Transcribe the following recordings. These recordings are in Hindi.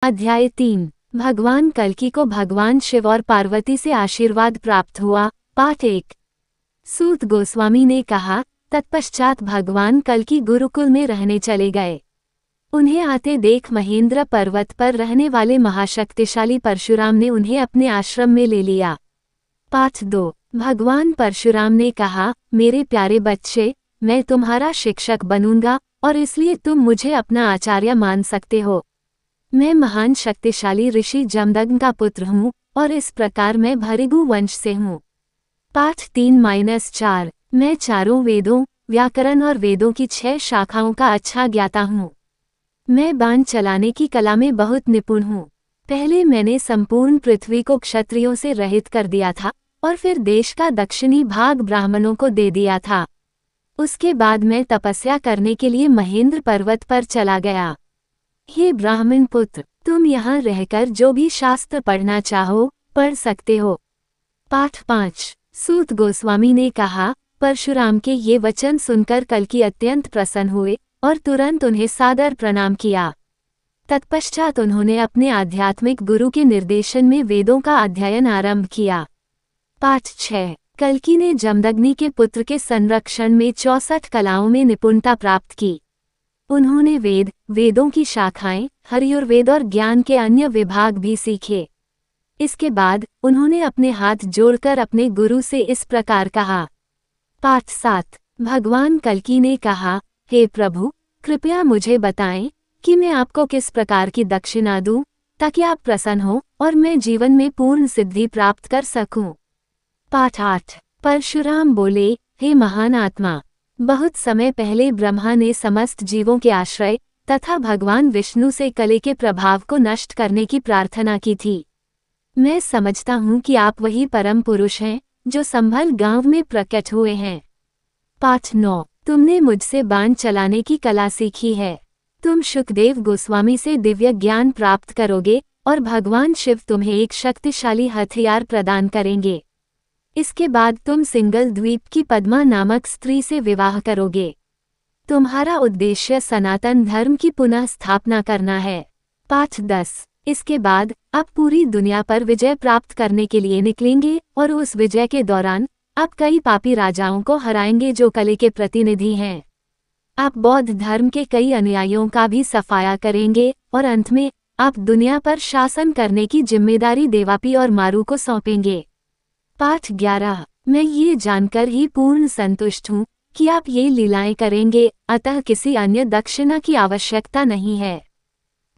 अध्याय 3। भगवान कल्कि को भगवान शिव और पार्वती से आशीर्वाद प्राप्त हुआ। पाठ 1। सूत गोस्वामी ने कहा, तत्पश्चात भगवान कल्कि गुरुकुल में रहने चले गए। उन्हें आते देख महेंद्र पर्वत पर रहने वाले महाशक्तिशाली परशुराम ने उन्हें अपने आश्रम में ले लिया। पाठ 2। भगवान परशुराम ने कहा, मेरे प्यारे बच्चे, मैं तुम्हारा शिक्षक बनूंगा और इसलिए तुम मुझे अपना आचार्य मान सकते हो। मैं महान शक्तिशाली ऋषि जमदग्नि का पुत्र हूँ और इस प्रकार मैं भृगु वंश से हूँ। पाठ 3-4। मैं चारों वेदों, व्याकरण और वेदों की 6 शाखाओं का अच्छा ज्ञाता हूँ। मैं बाण चलाने की कला में बहुत निपुण हूँ। पहले मैंने संपूर्ण पृथ्वी को क्षत्रियों से रहित कर दिया था और फिर देश का दक्षिणी भाग ब्राह्मणों को दे दिया था। उसके बाद मैं तपस्या करने के लिए महेंद्र पर्वत पर चला गया। हे ब्राह्मण पुत्र, तुम यहाँ रहकर जो भी शास्त्र पढ़ना चाहो पढ़ सकते हो। पाठ 5। सूत गोस्वामी ने कहा, परशुराम के ये वचन सुनकर कल्कि अत्यंत प्रसन्न हुए और तुरंत उन्हें सादर प्रणाम किया। तत्पश्चात उन्होंने अपने आध्यात्मिक गुरु के निर्देशन में वेदों का अध्ययन आरंभ किया। पाठ 6। कल्कि ने जमदग्नि के पुत्र के संरक्षण में 64 कलाओं में निपुणता प्राप्त की। उन्होंने वेदों की शाखाएं, हरियुर्वेद और ज्ञान के अन्य विभाग भी सीखे। इसके बाद उन्होंने अपने हाथ जोड़कर अपने गुरु से इस प्रकार कहा। पाठ 7। भगवान कल्कि ने कहा, हे प्रभु, कृपया मुझे बताएं कि मैं आपको किस प्रकार की दक्षिणा दूं ताकि आप प्रसन्न हो और मैं जीवन में पूर्ण सिद्धि प्राप्त कर सकूं। पाठ 8। परशुराम बोले, हे महान आत्मा, बहुत समय पहले ब्रह्मा ने समस्त जीवों के आश्रय तथा भगवान विष्णु से कले के प्रभाव को नष्ट करने की प्रार्थना की थी। मैं समझता हूँ कि आप वही परम पुरुष हैं जो संभल गांव में प्रकट हुए हैं। पाठ 9। तुमने मुझसे बाण चलाने की कला सीखी है। तुम शुकदेव गोस्वामी से दिव्य ज्ञान प्राप्त करोगे और भगवान शिव तुम्हें एक शक्तिशाली हथियार प्रदान करेंगे। इसके बाद तुम सिंगल द्वीप की पद्मा नामक स्त्री से विवाह करोगे। तुम्हारा उद्देश्य सनातन धर्म की पुनः स्थापना करना है। पाठ 10। इसके बाद आप पूरी दुनिया पर विजय प्राप्त करने के लिए निकलेंगे और उस विजय के दौरान आप कई पापी राजाओं को हराएंगे जो कले के प्रतिनिधि हैं। आप बौद्ध धर्म के कई अनुयायियों का भी सफाया करेंगे और अंत में आप दुनिया पर शासन करने की जिम्मेदारी देवापी और मारू को सौंपेंगे। पाठ 11। मैं ये जानकर ही पूर्ण संतुष्ट हूँ कि आप ये लीलाएं करेंगे, अतः किसी अन्य दक्षिणा की आवश्यकता नहीं है।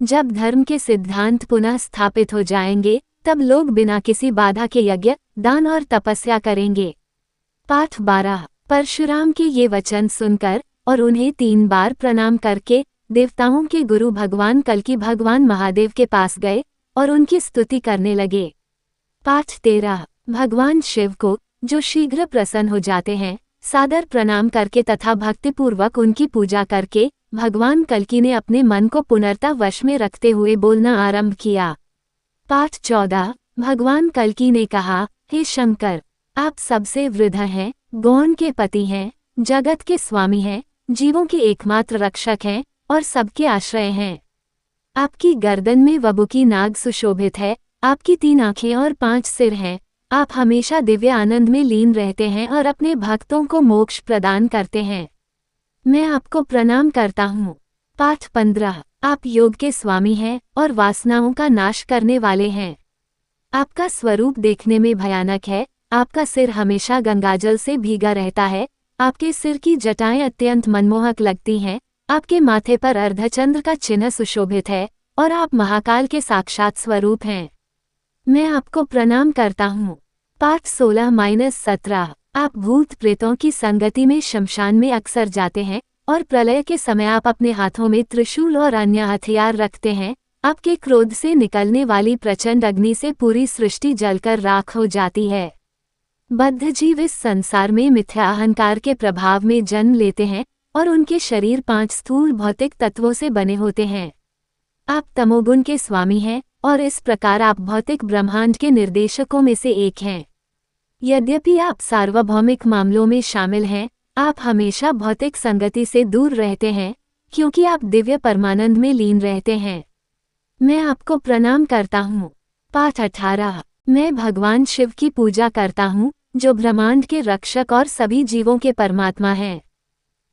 जब धर्म के सिद्धांत पुनः स्थापित हो जाएंगे तब लोग बिना किसी बाधा के यज्ञ, दान और तपस्या करेंगे। पाठ 12। परशुराम के ये वचन सुनकर और उन्हें 3 बार प्रणाम करके देवताओं के गुरु भगवान कल्कि भगवान महादेव के पास गए और उनकी स्तुति करने लगे। पाठ 13। भगवान शिव को, जो शीघ्र प्रसन्न हो जाते हैं, सादर प्रणाम करके तथा भक्तिपूर्वक उनकी पूजा करके भगवान कल्कि ने अपने मन को पुनर्ता वश में रखते हुए बोलना आरंभ किया। पाठ 14। भगवान कल्कि ने कहा, हे शंकर, आप सबसे वृद्ध हैं, गौण के पति हैं, जगत के स्वामी हैं, जीवों के एकमात्र रक्षक हैं और सबके आश्रय हैं। आपकी गर्दन में वबुकी नाग सुशोभित है, आपकी 3 आँखें और 5 सिर हैं। आप हमेशा दिव्य आनंद में लीन रहते हैं और अपने भक्तों को मोक्ष प्रदान करते हैं। मैं आपको प्रणाम करता हूँ। पाठ 15। आप योग के स्वामी हैं और वासनाओं का नाश करने वाले हैं। आपका स्वरूप देखने में भयानक है। आपका सिर हमेशा गंगाजल से भीगा रहता है। आपके सिर की जटाएं अत्यंत मनमोहक लगती हैं। आपके माथे पर अर्धचंद्र का चिन्ह सुशोभित है और आप महाकाल के साक्षात स्वरूप हैं। मैं आपको प्रणाम करता हूँ। पाठ 16-17। आप भूत प्रेतों की संगति में शमशान में अक्सर जाते हैं और प्रलय के समय आप अपने हाथों में त्रिशूल और अन्य हथियार रखते हैं। आपके क्रोध से निकलने वाली प्रचंड अग्नि से पूरी सृष्टि जलकर राख हो जाती है। बद्ध जीव इस संसार में मिथ्या अहंकार के प्रभाव में जन्म लेते हैं और उनके शरीर 5 स्थूल भौतिक तत्वों से बने होते हैं। आप तमोगुण के स्वामी हैं और इस प्रकार आप भौतिक ब्रह्मांड के निर्देशकों में से एक हैं। यद्यपि आप सार्वभौमिक मामलों में शामिल हैं, आप हमेशा भौतिक संगति से दूर रहते हैं क्योंकि आप दिव्य परमानंद में लीन रहते हैं। मैं आपको प्रणाम करता हूँ। पाठ 18। मैं भगवान शिव की पूजा करता हूँ, जो ब्रह्मांड के रक्षक और सभी जीवों के परमात्मा हैं।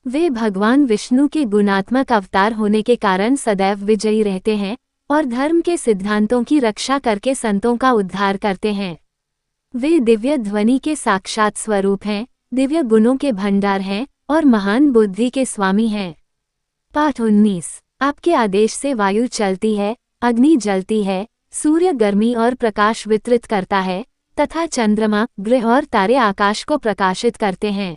वे भगवान विष्णु के गुणात्मक अवतार होने के कारण सदैव विजयी रहते हैं और धर्म के सिद्धांतों की रक्षा करके संतों का उद्धार करते हैं। वे दिव्य ध्वनि के साक्षात स्वरूप हैं, दिव्य गुणों के भंडार हैं और महान बुद्धि के स्वामी हैं। पाठ 19। आपके आदेश से वायु चलती है, अग्नि जलती है, सूर्य गर्मी और प्रकाश वितरित करता है तथा चंद्रमा, ग्रह और तारे आकाश को प्रकाशित करते हैं।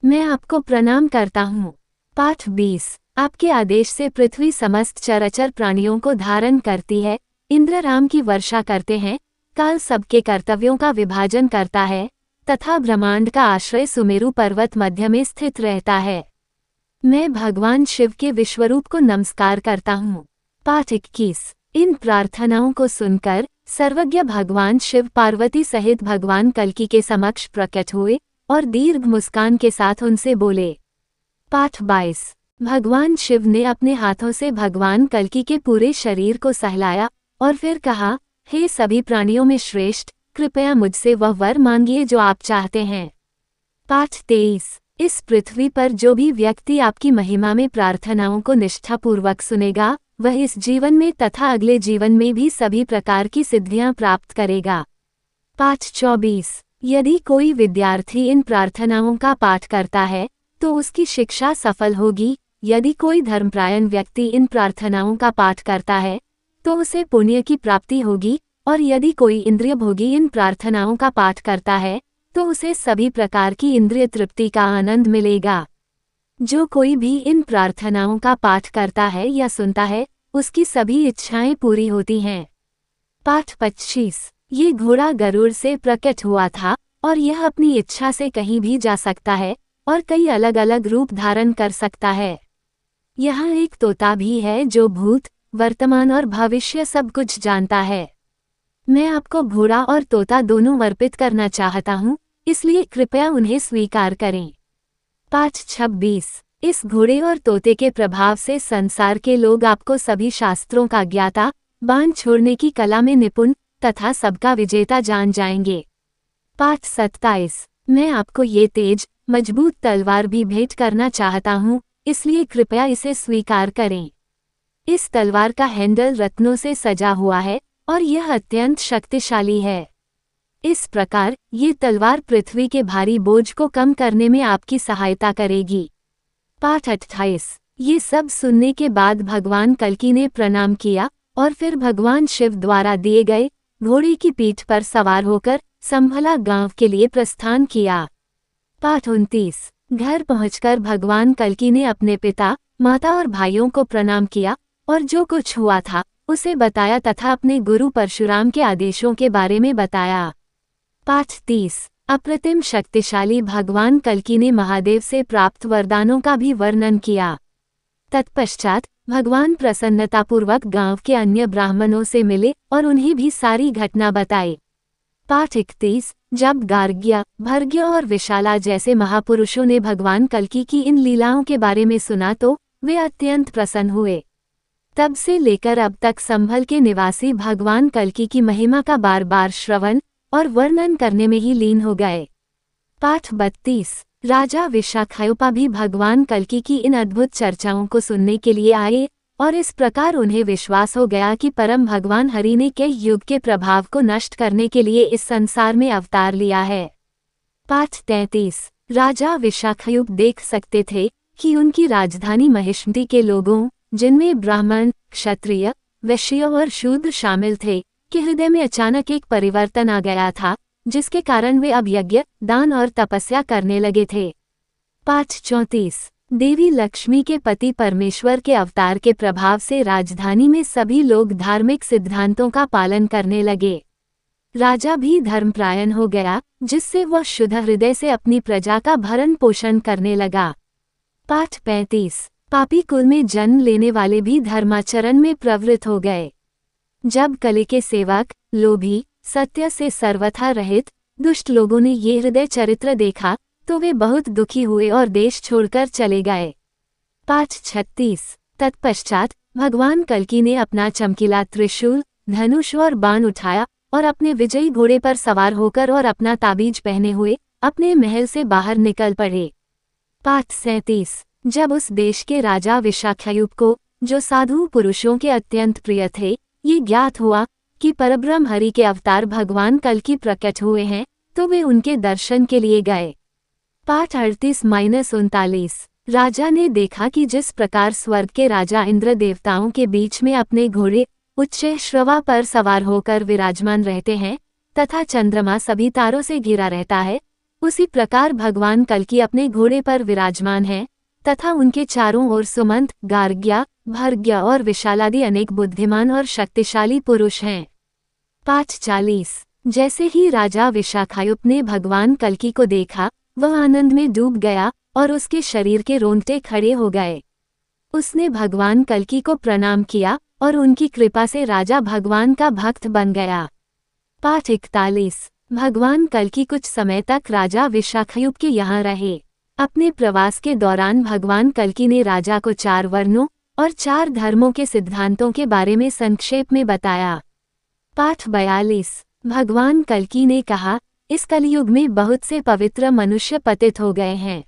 मैं आपको प्रणाम करता हूँ। पाठ 20। आपके आदेश से पृथ्वी समस्त चराचर प्राणियों को धारण करती है, इंद्र राम की वर्षा करते हैं, काल सबके कर्तव्यों का विभाजन करता है तथा ब्रह्मांड का आश्रय सुमेरु पर्वत मध्य में स्थित रहता है। मैं भगवान शिव के विश्वरूप को नमस्कार करता हूँ। पाठ 21। इन प्रार्थनाओं को सुनकर सर्वज्ञ भगवान शिव पार्वती सहित भगवान कल्की के समक्ष प्रकट हुए और दीर्घ मुस्कान के साथ उनसे बोले। पाठ 22। भगवान शिव ने अपने हाथों से भगवान कल्की के पूरे शरीर को सहलाया और फिर कहा, हे सभी प्राणियों में श्रेष्ठ, कृपया मुझसे वह वर मांगिए जो आप चाहते हैं। पाठ 23। इस पृथ्वी पर जो भी व्यक्ति आपकी महिमा में प्रार्थनाओं को निष्ठापूर्वक सुनेगा, वह इस जीवन में तथा अगले जीवन में भी सभी प्रकार की सिद्धियां प्राप्त करेगा। पाठ 24। यदि कोई विद्यार्थी इन प्रार्थनाओं का पाठ करता है तो उसकी शिक्षा सफल होगी। यदि कोई धर्मपरायण व्यक्ति इन प्रार्थनाओं का पाठ करता है तो उसे पुण्य की प्राप्ति होगी, और यदि कोई इंद्रिय भोगी इन प्रार्थनाओं का पाठ करता है तो उसे सभी प्रकार की इंद्रिय तृप्ति का आनंद मिलेगा। जो कोई भी इन प्रार्थनाओं का पाठ करता है या सुनता है, उसकी सभी इच्छाएं पूरी होती हैं। पाठ 25। ये घोड़ा गरुड़ से प्रकट हुआ था और यह अपनी इच्छा से कहीं भी जा सकता है और कई अलग अलग रूप धारण कर सकता है। यहाँ एक तोता भी है जो भूत, वर्तमान और भविष्य सब कुछ जानता है। मैं आपको घोड़ा और तोता दोनों अर्पित करना चाहता हूँ, इसलिए कृपया उन्हें स्वीकार करें। पाठ 26। इस घोड़े और तोते के प्रभाव से संसार के लोग आपको सभी शास्त्रों का ज्ञाता, बाण छोड़ने की कला में निपुण तथा सबका विजेता जान जाएंगे। पाठ 27। मैं आपको ये तेज, मजबूत तलवार भी भेंट करना चाहता हूँ, इसलिए कृपया इसे स्वीकार करें। इस तलवार का हैंडल रत्नों से सजा हुआ है और यह अत्यंत शक्तिशाली है। इस प्रकार ये तलवार पृथ्वी के भारी बोझ को कम करने में आपकी सहायता करेगी। पाठ 28। ये सब सुनने के बाद भगवान कल्की ने प्रणाम किया और फिर भगवान शिव द्वारा दिए गए घोड़े की पीठ पर सवार होकर संभला गांव के लिए प्रस्थान किया। पाठ 29। घर पहुंचकर भगवान कल्की ने अपने पिता, माता और भाइयों को प्रणाम किया और जो कुछ हुआ था उसे बताया तथा अपने गुरु परशुराम के आदेशों के बारे में बताया। पाठ 30। अप्रतिम शक्तिशाली भगवान कल्की ने महादेव से प्राप्त वरदानों का भी वर्णन किया। तत्पश्चात भगवान प्रसन्नतापूर्वक गांव के अन्य ब्राह्मणों से मिले और उन्हें भी सारी घटना बताई। पाठ 31। जब गार्ग्य, भर्ग्य और विशाला जैसे महापुरुषों ने भगवान कल्की की इन लीलाओं के बारे में सुना तो वे अत्यंत प्रसन्न हुए। तब से लेकर अब तक संभल के निवासी भगवान कल्की की महिमा का बार बार श्रवण और वर्णन करने में ही लीन हो गए। पाठ 32। राजा विशाखायुपा भी भगवान कल्की की इन अद्भुत चर्चाओं को सुनने के लिए आए और इस प्रकार उन्हें विश्वास हो गया कि परम भगवान हरि ने कई युग के प्रभाव को नष्ट करने के लिए इस संसार में अवतार लिया है। पाठ 33। राजा विशाखायुप देख सकते थे कि उनकी राजधानी महिष्मती के लोगों, जिनमें ब्राह्मण, क्षत्रिय, वैश्य और शूद्र शामिल थे, के हृदय में अचानक एक परिवर्तन आ गया था, जिसके कारण वे अब यज्ञ, दान और तपस्या करने लगे थे। पाठ 34। देवी लक्ष्मी के पति परमेश्वर के अवतार के प्रभाव से राजधानी में सभी लोग धार्मिक सिद्धांतों का पालन करने लगे। राजा भी धर्मपरायण हो गया, जिससे वह शुद्ध हृदय से अपनी प्रजा का भरण पोषण करने लगा। पाठ 35। पापी कुल में जन्म लेने वाले भी धर्माचरण में प्रवृत्त हो गए। जब कली के सेवक, लोभी, सत्य से सर्वथा रहित दुष्ट लोगों ने ये हृदय चरित्र देखा तो वे बहुत दुखी हुए और देश छोड़कर चले गए। पाठ 36। तत्पश्चात भगवान कल्की ने अपना चमकीला त्रिशूल, धनुष और बाण उठाया और अपने विजयी घोड़े पर सवार होकर और अपना ताबीज पहने हुए अपने महल से बाहर निकल पड़े। पाठ 37। जब उस देश के राजा विशाखायुप को, जो साधु पुरुषों के अत्यंत प्रिय थे, ये ज्ञात हुआ कि परब्रह्म हरि के अवतार भगवान कल्की प्रकट हुए हैं, तो वे उनके दर्शन के लिए गए। पाठ 38-39। राजा ने देखा कि जिस प्रकार स्वर्ग के राजा इंद्र देवताओं के बीच में अपने घोड़े उच्च श्रवा पर सवार होकर विराजमान रहते हैं तथा चंद्रमा सभी तारों से घिरा रहता है, उसी प्रकार भगवान कल्की अपने घोड़े पर विराजमान हैं तथा उनके चारों ओर सुमंत, गार्ग्या, भर्ग्या और विशालादि अनेक बुद्धिमान और शक्तिशाली पुरुष हैं। पाठ 40। जैसे ही राजा विशाखायुप ने भगवान कल्की को देखा, वह आनंद में डूब गया और उसके शरीर के रोंगटे खड़े हो गए। उसने भगवान कल्की को प्रणाम किया और उनकी कृपा से राजा भगवान का भक्त बन गया। पाठ 41। भगवान कल्की कुछ समय तक राजा विशाखायुप के यहाँ रहे। अपने प्रवास के दौरान भगवान कल्की ने राजा को 4 वर्णों और 4 धर्मों के सिद्धांतों के बारे में संक्षेप में बताया। पाठ 42। भगवान कल्की ने कहा, इस कलयुग में बहुत से पवित्र मनुष्य पतित हो गए हैं,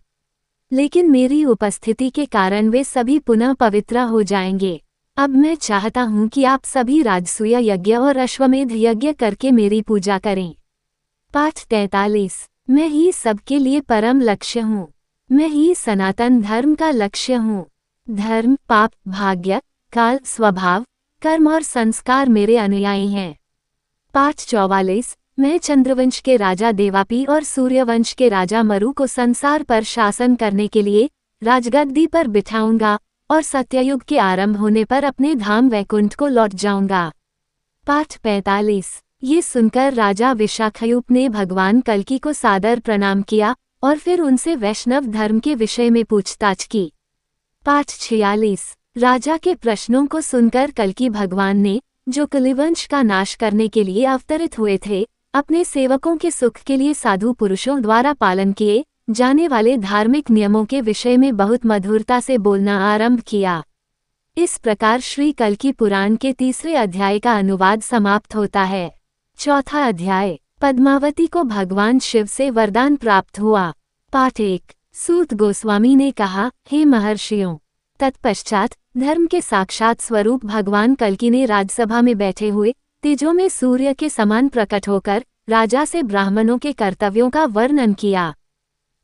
लेकिन मेरी उपस्थिति के कारण वे सभी पुनः पवित्र हो जाएंगे। अब मैं चाहता हूँ कि आप सभी राजसूय यज्ञ और अश्वमेध यज्ञ करके मेरी पूजा करें। पाठ 43। मैं ही सबके लिए परम लक्ष्य हूँ। मैं ही सनातन धर्म का लक्ष्य हूँ। धर्म, पाप, भाग्य, काल, स्वभाव, कर्म और संस्कार मेरे अनुयायी हैं। पाठ 44। मैं चंद्रवंश के राजा देवापी और सूर्यवंश के राजा मरु को संसार पर शासन करने के लिए राजगद्दी पर बिठाऊंगा और सत्ययुग के आरंभ होने पर अपने धाम वैकुंठ को लौट जाऊंगा। पाठ 45। ये सुनकर राजा विशाखायुप ने भगवान कल्की को सादर प्रणाम किया और फिर उनसे वैष्णव धर्म के विषय में पूछताछ की। पाठ 46। राजा के प्रश्नों को सुनकर कल्की भगवान ने, जो कलिवंश का नाश करने के लिए अवतरित हुए थे, अपने सेवकों के सुख के लिए साधु पुरुषों द्वारा पालन किए जाने वाले धार्मिक नियमों के विषय में बहुत मधुरता से बोलना आरंभ किया। इस प्रकार श्री कल्की पुराण के 3 अध्याय का अनुवाद समाप्त होता है। चौथा अध्याय। पद्मावती को भगवान शिव से वरदान प्राप्त हुआ। पाठ 1। सूत गोस्वामी ने कहा, हे महर्षियों, तत्पश्चात धर्म के साक्षात स्वरूप भगवान कल्की ने राजसभा में बैठे हुए तेजों में सूर्य के समान प्रकट होकर राजा से ब्राह्मणों के कर्तव्यों का वर्णन किया।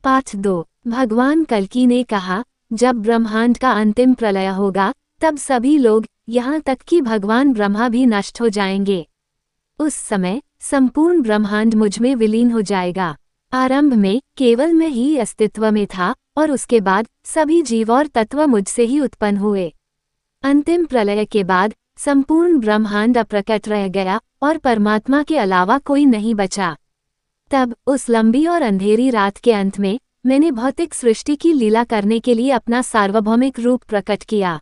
पाठ 2। भगवान कल्की ने कहा, जब ब्रह्मांड का अंतिम प्रलय होगा, तब सभी लोग, यहाँ तक कि भगवान ब्रह्मा भी नष्ट हो जाएंगे। उस समय संपूर्ण ब्रह्मांड मुझ में विलीन हो जाएगा। आरंभ में केवल मैं ही अस्तित्व में था और उसके बाद सभी जीव और तत्व मुझसे ही उत्पन्न हुए। अंतिम प्रलय के बाद संपूर्ण ब्रह्मांड अप्रकट रह गया और परमात्मा के अलावा कोई नहीं बचा। तब उस लंबी और अंधेरी रात के अंत में मैंने भौतिक सृष्टि की लीला करने के लिए अपना सार्वभौमिक रूप प्रकट किया।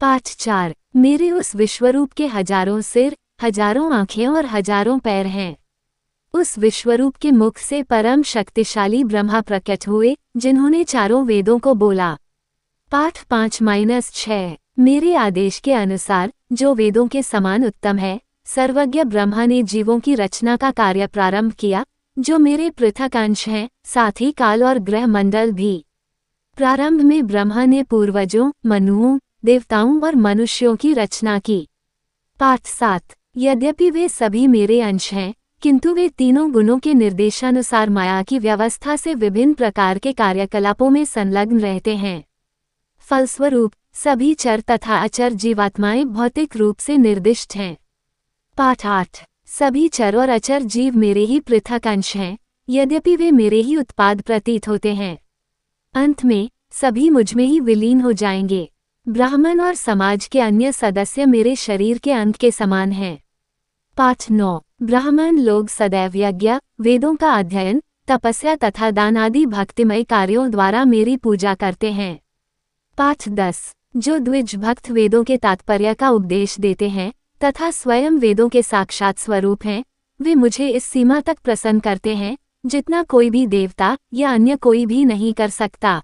पाठ 4। मेरे उस विश्वरूप के हजारों सिर, हजारों आंखें और हजारों पैर हैं। उस विश्वरूप के मुख से परम शक्तिशाली ब्रह्मा प्रकट हुए, जिन्होंने चारों वेदों को बोला। पाठ 5-6। मेरे आदेश के अनुसार, जो वेदों के समान उत्तम है, सर्वज्ञ ब्रह्मा ने जीवों की रचना का कार्य प्रारंभ किया, जो मेरे पृथक अंश हैं, साथ ही काल और ग्रह मंडल भी। प्रारंभ में ब्रह्मा ने पूर्वजों, मनुओं, देवताओं और मनुष्यों की रचना की। पाठ 7। यद्यपि वे सभी मेरे अंश हैं, किंतु वे तीनों गुणों के निर्देशानुसार माया की व्यवस्था से विभिन्न प्रकार के कार्यकलापों में संलग्न रहते हैं। फलस्वरूप सभी चर तथा अचर जीवात्माएं भौतिक रूप से निर्दिष्ट हैं। पाठ 8। सभी चर और अचर जीव मेरे ही पृथक अंश हैं, यद्यपि वे मेरे ही उत्पाद प्रतीत होते हैं। अंत में सभी मुझमें ही विलीन हो जाएंगे। ब्राह्मण और समाज के अन्य सदस्य मेरे शरीर के अंग के समान हैं। पाठ 9। ब्राह्मण लोग सदैव यज्ञ, वेदों का अध्ययन, तपस्या तथा दान आदि भक्तिमय कार्यों द्वारा मेरी पूजा करते हैं। पाठ 10। जो द्विज भक्त वेदों के तात्पर्य का उपदेश देते हैं तथा स्वयं वेदों के साक्षात स्वरूप हैं, वे मुझे इस सीमा तक प्रसन्न करते हैं जितना कोई भी देवता या अन्य कोई भी नहीं कर सकता।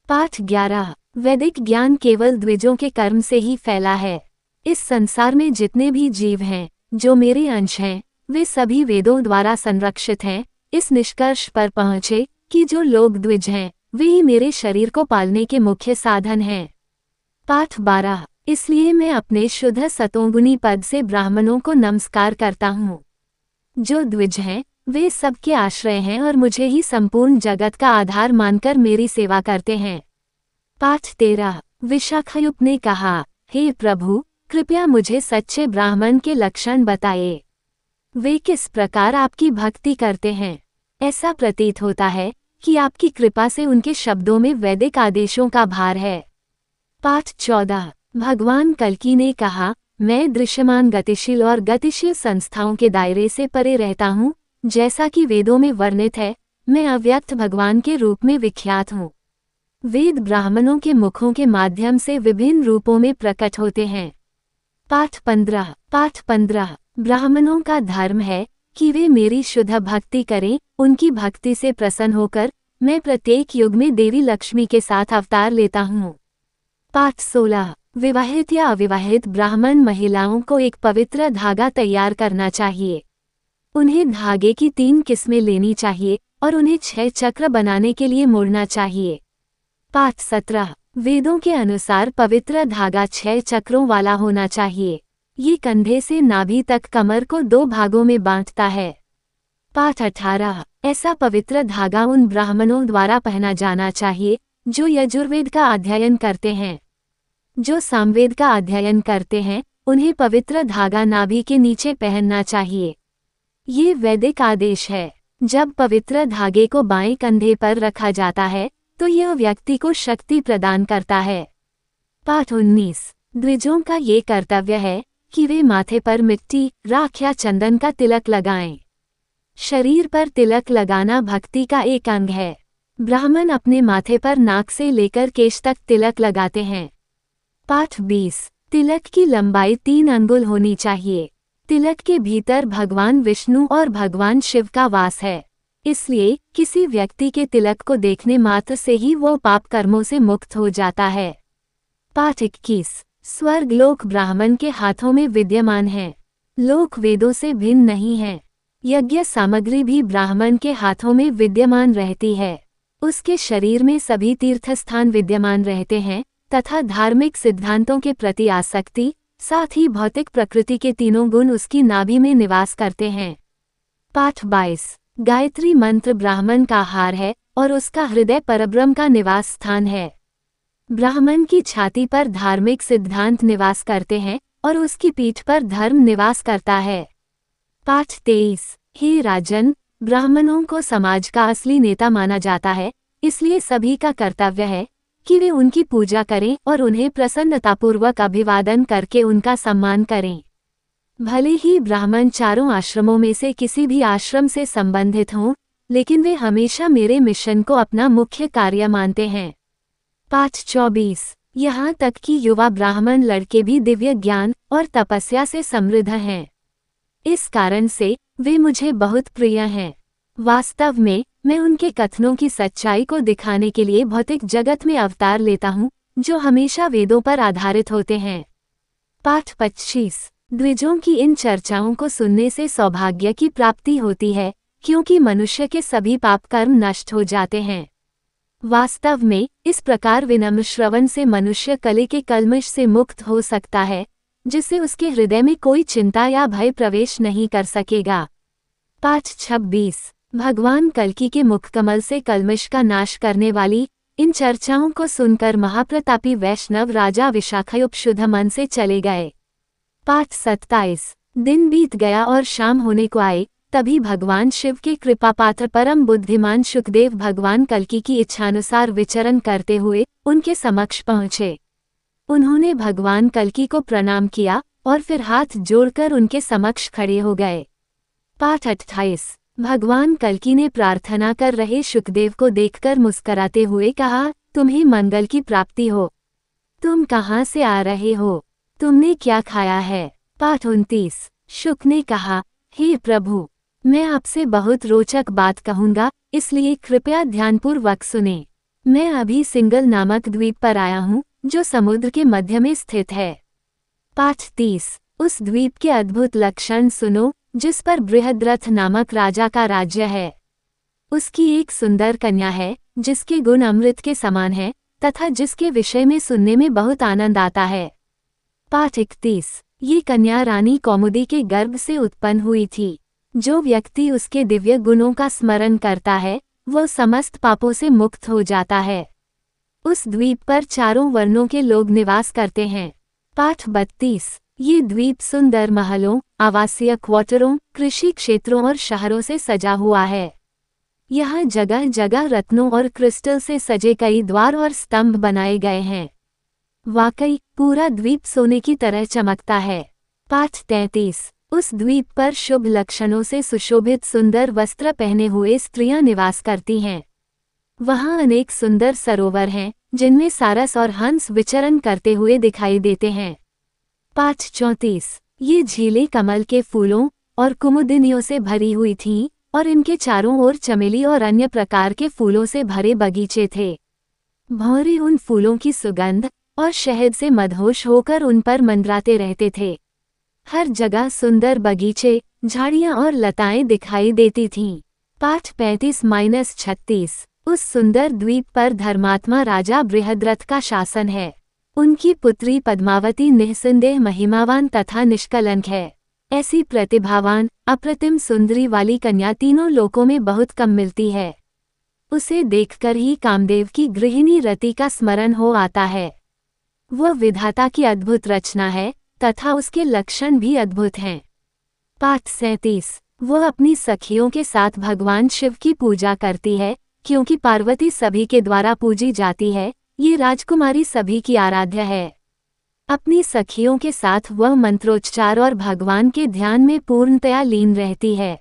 पाठ 11। वैदिक ज्ञान केवल द्विजों के कर्म से ही फैला है। इस संसार में जितने भी जीव हैं, जो मेरे अंश हैं, वे सभी वेदों द्वारा संरक्षित हैं। इस निष्कर्ष पर पहुँचे कि जो लोग द्विज हैं, वे ही मेरे शरीर को पालने के मुख्य साधन हैं। पाठ 12। इसलिए मैं अपने शुद्ध सतोगुणी पद से ब्राह्मणों को नमस्कार करता हूँ। जो द्विज हैं, वे सबके आश्रय हैं और मुझे ही संपूर्ण जगत का आधार मानकर मेरी सेवा करते हैं। पाठ 13। विशाखयुक्त ने कहा, हे प्रभु, कृपया मुझे सच्चे ब्राह्मण के लक्षण बताइए। वे किस प्रकार आपकी भक्ति करते हैं? ऐसा प्रतीत होता है कि आपकी कृपा से उनके शब्दों में वैदिक आदेशों का भार है। पाठ 14। भगवान कल्कि ने कहा, मैं दृश्यमान गतिशील और गतिशील संस्थाओं के दायरे से परे रहता हूँ। जैसा कि वेदों में वर्णित है, मैं अव्यक्त भगवान के रूप में विख्यात हूँ। वेद ब्राह्मणों के मुखों के माध्यम से विभिन्न रूपों में प्रकट होते हैं। पाठ 15। ब्राह्मणों का धर्म है कि वे मेरी शुद्ध भक्ति करें। उनकी भक्ति से प्रसन्न होकर मैं प्रत्येक युग में देवी लक्ष्मी के साथ अवतार लेता हूँ। पाठ 16। विवाहित या अविवाहित ब्राह्मण महिलाओं को एक पवित्र धागा तैयार करना चाहिए। उन्हें धागे की 3 किस्में लेनी चाहिए और उन्हें 6 चक्र बनाने के लिए मोड़ना चाहिए। पाठ 17। वेदों के अनुसार पवित्र धागा 6 चक्रों वाला होना चाहिए। ये कंधे से नाभि तक कमर को 2 भागों में बांटता है। पाठ 18। ऐसा पवित्र धागा उन ब्राह्मणों द्वारा पहना जाना चाहिए जो यजुर्वेद का अध्ययन करते हैं। जो सामवेद का अध्ययन करते हैं, उन्हें पवित्र धागा नाभि के नीचे पहनना चाहिए। ये वैदिक आदेश है। जब पवित्र धागे को बाएं कंधे पर रखा जाता है तो यह व्यक्ति को शक्ति प्रदान करता है। पाठ 19। द्विजों का ये कर्तव्य है कि वे माथे पर मिट्टी, राख या चंदन का तिलक लगाएं। शरीर पर तिलक लगाना भक्ति का एक अंग है। ब्राह्मण अपने माथे पर नाक से लेकर केश तक तिलक लगाते हैं। पाठ 20। तिलक की लंबाई 3 अंगुल होनी चाहिए। तिलक के भीतर भगवान विष्णु और भगवान शिव का वास है। इसलिए किसी व्यक्ति के तिलक को देखने मात्र से ही वो पाप कर्मों से मुक्त हो जाता है। पाठ 21। स्वर्ग लोक ब्राह्मण के हाथों में विद्यमान है। लोक वेदों से भिन्न नहीं है। यज्ञ सामग्री भी ब्राह्मण के हाथों में विद्यमान रहती है। उसके शरीर में सभी तीर्थस्थान विद्यमान रहते हैं तथा धार्मिक सिद्धांतों के प्रति आसक्ति, साथ ही भौतिक प्रकृति के तीनों गुण उसकी नाभि में निवास करते हैं। पाठ 22। गायत्री मंत्र ब्राह्मण का आहार है और उसका हृदय परब्रह्म का निवास स्थान है। ब्राह्मण की छाती पर धार्मिक सिद्धांत निवास करते हैं और उसकी पीठ पर धर्म निवास करता है। पाठ 23। हे राजन, ब्राह्मणों को समाज का असली नेता माना जाता है, इसलिए सभी का कर्तव्य है कि वे उनकी पूजा करें और उन्हें प्रसन्नतापूर्वक अभिवादन करके उनका सम्मान करें। भले ही ब्राह्मण चारों आश्रमों में से किसी भी आश्रम से संबंधित हों, लेकिन वे हमेशा मेरे मिशन को अपना मुख्य कार्य मानते हैं। पाठ 24। यहाँ तक कि युवा ब्राह्मण लड़के भी दिव्य ज्ञान और तपस्या से समृद्ध हैं। इस कारण से वे मुझे बहुत प्रिय हैं। वास्तव में मैं उनके कथनों की सच्चाई को दिखाने के लिए भौतिक जगत में अवतार लेता हूँ, जो हमेशा वेदों पर आधारित होते हैं। पाठ 25। द्विजों की इन चर्चाओं को सुनने से सौभाग्य की प्राप्ति होती है, क्योंकि मनुष्य के सभी पाप कर्म नष्ट हो जाते हैं। वास्तव में इस प्रकार विनम्र श्रवण से मनुष्य कले के कल्मश से मुक्त हो सकता है, जिससे उसके हृदय में कोई चिंता या भय प्रवेश नहीं कर सकेगा। पाठ 26। भगवान कल्कि के मुखकमल से कल्मश का नाश करने वाली इन चर्चाओं को सुनकर महाप्रतापी वैष्णव राजा विशाखयुक्त शुद्ध मन से चले गए। पाठ 27। दिन बीत गया और शाम होने को आई, तभी भगवान शिव के कृपापात्र परम बुद्धिमान शुकदेव भगवान कल्कि की इच्छानुसार विचरण करते हुए उनके समक्ष पहुँचे। उन्होंने भगवान कल्कि को प्रणाम किया और फिर हाथ जोड़कर उनके समक्ष खड़े हो गए। पाठ 28। भगवान कल्कि ने प्रार्थना कर रहे शुकदेव को देखकर मुस्कराते हुए कहा, तुम्हें मंगल की प्राप्ति हो। तुम कहाँ से आ रहे हो? तुमने क्या खाया है? पाठ 29। शुक ने कहा, हे प्रभु, मैं आपसे बहुत रोचक बात कहूँगा, इसलिए कृपया ध्यानपूर्वक सुने। मैं अभी सिंगल नामक द्वीप पर आया हूँ, जो समुद्र के मध्य में स्थित है। पाठ 30। उस द्वीप के अद्भुत लक्षण सुनो, जिस पर बृहद्रथ नामक राजा का राज्य है। उसकी एक सुंदर कन्या है, जिसके गुण अमृत के समान है, तथा जिसके विषय में सुनने में बहुत आनंद आता है। पाठ 31। ये कन्या रानी कौमुदी के गर्भ से उत्पन्न हुई थी। जो व्यक्ति उसके दिव्य गुणों का स्मरण करता है, वह समस्त पापों से मुक्त हो जाता है। उस द्वीप पर चारों वर्णों के लोग निवास करते हैं। पाठ 32। ये द्वीप सुंदर महलों, आवासीय क्वार्टरों, कृषि क्षेत्रों और शहरों से सजा हुआ है। यहाँ जगह जगह रत्नों और क्रिस्टल से सजे कई द्वार और स्तंभ बनाए गए हैं। वाकई पूरा द्वीप सोने की तरह चमकता है। पाठ 33। उस द्वीप पर शुभ लक्षणों से सुशोभित सुंदर वस्त्र पहने हुए स्त्रियां निवास करती हैं। वहाँ अनेक सुंदर सरोवर हैं, जिनमें सारस और हंस विचरण करते हुए दिखाई देते हैं। पाठ 34। ये झीलें कमल के फूलों और कुमुदिनियों से भरी हुई थीं, और इनके चारों ओर चमेली और अन्य प्रकार के फूलों से भरे बगीचे थे। भौरे उन फूलों की सुगंध और शहद से मदहोश होकर उन पर मंडराते रहते थे। हर जगह सुंदर बगीचे, झाड़ियां और लताएं दिखाई देती थीं। पाठ 35-36। उस सुंदर द्वीप पर धर्मात्मा राजा बृहद्रथ का शासन है। उनकी पुत्री पद्मावती निःसंदेह महिमावान तथा निष्कलंक है। ऐसी प्रतिभावान, अप्रतिम सुंदरी वाली कन्या तीनों लोकों में बहुत कम मिलती है। उसे देखकर ही कामदेव की गृहिणी रति का स्मरण हो आता है। वह विधाता की अद्भुत रचना है, तथा उसके लक्षण भी अद्भुत हैं। पाठ 37। वह अपनी सखियों के साथ भगवान शिव की पूजा करती है, क्योंकि पार्वती सभी के द्वारा पूजी जाती है। ये राजकुमारी सभी की आराध्य है। अपनी सखियों के साथ वह मंत्रोच्चार और भगवान के ध्यान में पूर्णतया लीन रहती है।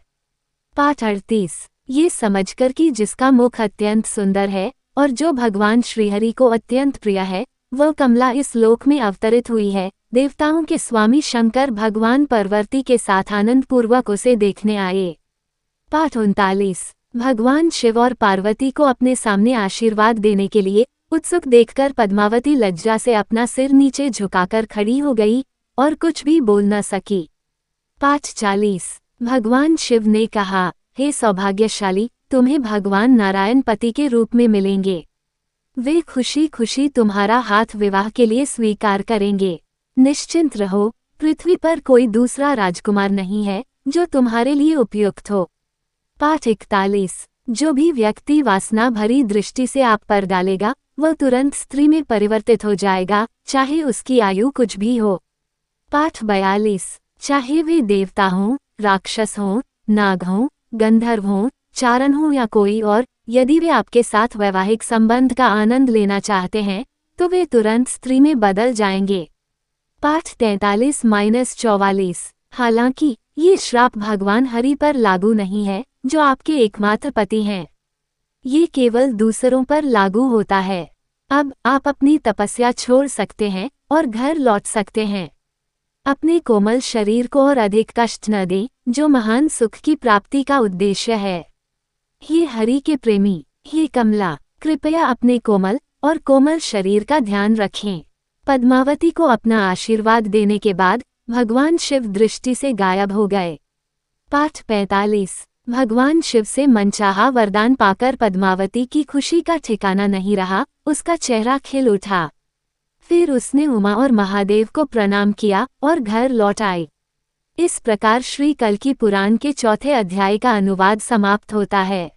पाठ 38। ये समझकर कि जिसका मुख अत्यंत सुंदर है और जो भगवान श्रीहरि को अत्यंत प्रिय है, वह कमला इस लोक में अवतरित हुई है। देवताओं के स्वामी शंकर भगवान पार्वती के साथ आनंद पूर्वक उसे देखने आए। पाठ 39। भगवान शिव और पार्वती को अपने सामने आशीर्वाद देने के लिए उत्सुक देखकर पद्मावती लज्जा से अपना सिर नीचे झुकाकर खड़ी हो गई और कुछ भी बोल न सकी। पाठ 40। भगवान शिव ने कहा, हे सौभाग्यशाली, तुम्हें भगवान नारायण पति के रूप में मिलेंगे। वे खुशी खुशी तुम्हारा हाथ विवाह के लिए स्वीकार करेंगे। निश्चिंत रहो, पृथ्वी पर कोई दूसरा राजकुमार नहीं है जो तुम्हारे लिए उपयुक्त हो। पाठ 41। जो भी व्यक्ति वासना भरी दृष्टि से आप पर डालेगा, वह तुरंत स्त्री में परिवर्तित हो जाएगा, चाहे उसकी आयु कुछ भी हो। पाठ 42। चाहे वे देवता हों, राक्षस हों, नाग हों, गंधर्व हों, चारण हों या कोई और, यदि वे आपके साथ वैवाहिक संबंध का आनंद लेना चाहते हैं, तो वे तुरंत स्त्री में बदल जाएंगे। पाठ 43-44। हालांकि ये श्राप भगवान हरि पर लागू नहीं है, जो आपके एकमात्र पति हैं। ये केवल दूसरों पर लागू होता है। अब आप अपनी तपस्या छोड़ सकते हैं और घर लौट सकते हैं। अपने कोमल शरीर को और अधिक कष्ट न दें, जो महान सुख की प्राप्ति का उद्देश्य है। हे हरि के प्रेमी, हे कमला, कृपया अपने कोमल और कोमल शरीर का ध्यान रखें। पद्मावती को अपना आशीर्वाद देने के बाद भगवान शिव दृष्टि से गायब हो गए। पाठ 45। भगवान शिव से मनचाहा वरदान पाकर पद्मावती की खुशी का ठिकाना नहीं रहा, उसका चेहरा खिल उठा। फिर उसने उमा और महादेव को प्रणाम किया और घर लौट आई। इस प्रकार श्री कल्की पुराण के चौथे अध्याय का अनुवाद समाप्त होता है।